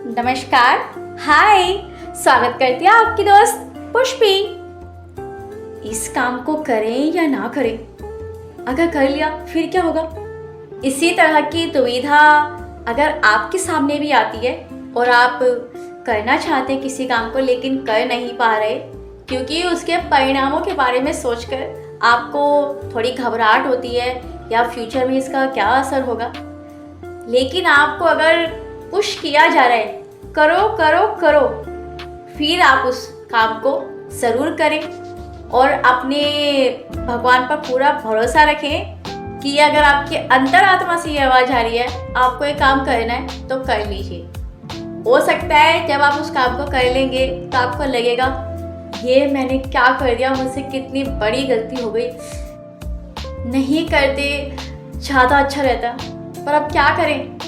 नमस्कार। हाय, स्वागत करती है आपकी दोस्त पुष्पी। इस काम को करें या ना करें, अगर कर लिया फिर क्या होगा? इसी तरह की दुविधा अगर आपके सामने भी आती है और आप करना चाहते हैं किसी काम को लेकिन कर नहीं पा रहे क्योंकि उसके परिणामों के बारे में सोचकर आपको थोड़ी घबराहट होती है या फ्यूचर में इसका क्या असर होगा, लेकिन आपको अगर पुश किया जा रहा है करो करो करो, फिर आप उस काम को ज़रूर करें और अपने भगवान पर पूरा भरोसा रखें कि अगर आपके अंतरात्मा से ये आवाज़ आ रही है आपको ये काम करना है तो कर लीजिए। हो सकता है जब आप उस काम को कर लेंगे तो आपको लगेगा ये मैंने क्या कर दिया, मुझसे कितनी बड़ी गलती हो गई, नहीं करते ज़्यादा अच्छा रहता। पर अब क्या करें,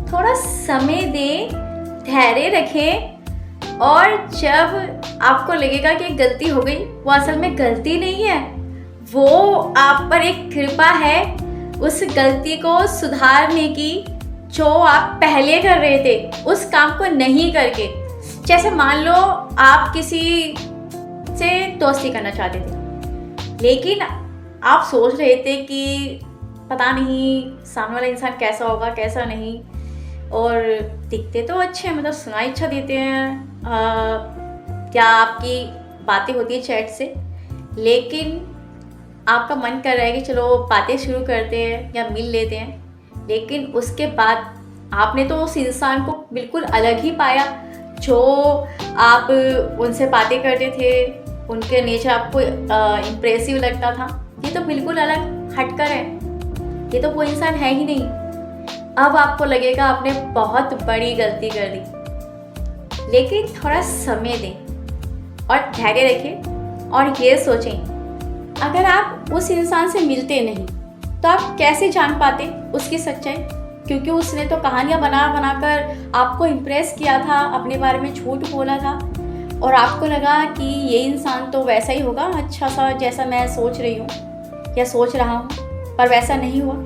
थोड़ा समय दें, धैर्य रखें और जब आपको लगेगा कि गलती हो गई, वो असल में गलती नहीं है, वो आप पर एक कृपा है उस गलती को सुधारने की जो आप पहले कर रहे थे उस काम को नहीं करके। जैसे मान लो आप किसी से दोस्ती करना चाहते थे लेकिन आप सोच रहे थे कि पता नहीं सामने वाला इंसान कैसा होगा कैसा नहीं, और दिखते तो अच्छे हैं, मतलब सुनाई अच्छा देते हैं, क्या आपकी बातें होती है चैट से, लेकिन आपका मन कर रहा है कि चलो बातें शुरू करते हैं या मिल लेते हैं, लेकिन उसके बाद आपने तो उस इंसान को बिल्कुल अलग ही पाया। जो आप उनसे बातें करते थे, उनके नेचर आपको इम्प्रेसिव लगता था, ये तो बिल्कुल अलग हटकर है, ये तो वो इंसान है ही नहीं। अब आपको लगेगा आपने बहुत बड़ी गलती कर दी, लेकिन थोड़ा समय दें और धैर्य रखें और ये सोचें अगर आप उस इंसान से मिलते नहीं तो आप कैसे जान पाते उसकी सच्चाई, क्योंकि उसने तो कहानियाँ बना बना कर आपको इम्प्रेस किया था, अपने बारे में झूठ बोला था और आपको लगा कि ये इंसान तो वैसा ही होगा अच्छा सा जैसा मैं सोच रही हूँ या सोच रहा हूँ, पर वैसा नहीं हुआ।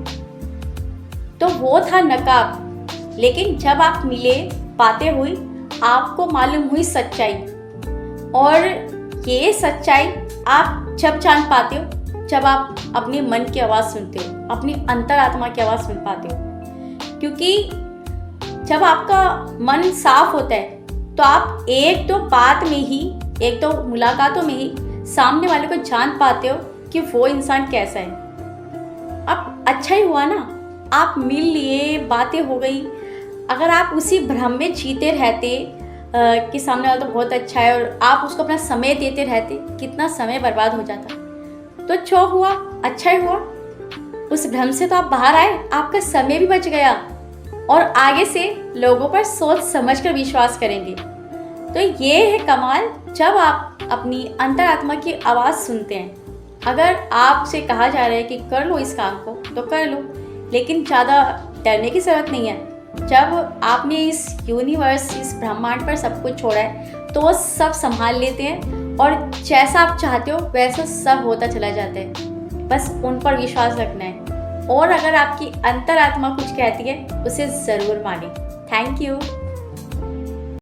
तो वो था नकाब, लेकिन जब आप मिले, बातें हुई, आपको मालूम हुई सच्चाई, और ये सच्चाई आप जब जान पाते हो जब आप अपने मन की आवाज़ सुनते हो, अपनी अंतरात्मा की आवाज़ सुन पाते हो, क्योंकि जब आपका मन साफ होता है तो आप एक दो बात में ही, एक दो मुलाकातों में ही सामने वाले को जान पाते हो कि वो इंसान कैसा है। अब अच्छा ही हुआ ना, आप मिल लिए, बातें हो गई। अगर आप उसी भ्रम में जीते रहते कि सामने वाला तो बहुत अच्छा है और आप उसको अपना समय देते रहते, कितना समय बर्बाद हो जाता। तो जो हुआ अच्छा ही हुआ, उस भ्रम से तो आप बाहर आए, आपका समय भी बच गया और आगे से लोगों पर सोच समझकर विश्वास करेंगे। तो ये है कमाल जब आप अपनी अंतरात्मा की आवाज़ सुनते हैं। अगर आपसे कहा जा रहा है कि कर लो इस काम को तो कर लो, लेकिन ज़्यादा डरने की ज़रूरत नहीं है। जब आपने इस यूनिवर्स, इस ब्रह्मांड पर सब कुछ छोड़ा है तो वो सब संभाल लेते हैं और जैसा आप चाहते हो वैसा सब होता चला जाता है। बस उन पर विश्वास रखना है और अगर आपकी अंतरात्मा कुछ कहती है उसे ज़रूर मानें। Thank you.